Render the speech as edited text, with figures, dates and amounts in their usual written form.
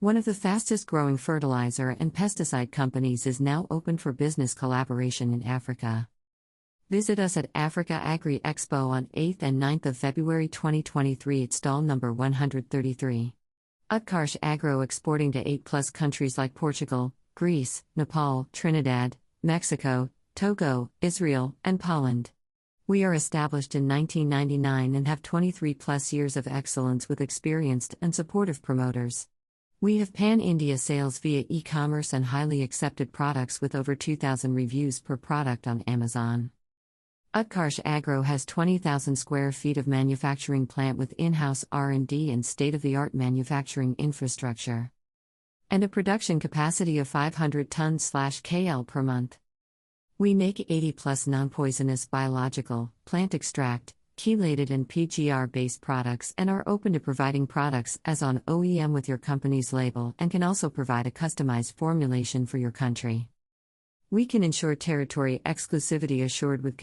One of the fastest growing fertilizer and pesticide companies is now open for business collaboration in Africa. Visit us at Africa Agri Expo on 8th and 9th of February 2023 at stall number 133. Utkarsh Agro exporting to 8+ countries like Portugal, Greece, Nepal, Trinidad, Mexico, Togo, Israel, and Polland. We are established in 1999 and have 23+ years of excellence with experienced and supportive promoters. We have pan-India sales via e-commerce and highly accepted products with over 2,000 reviews per product on Amazon. Utkarsh Agro has 20,000 square feet of manufacturing plant with in-house R&D and state-of-the-art manufacturing infrastructure, and a production capacity of 500 tons/kl per month. We make 80+ non-poisonous biological, plant extract, chelated and PGR-based products and are open to providing products as on OEM with your company's label and can also provide a customized formulation for your country. We can ensure territory exclusivity assured with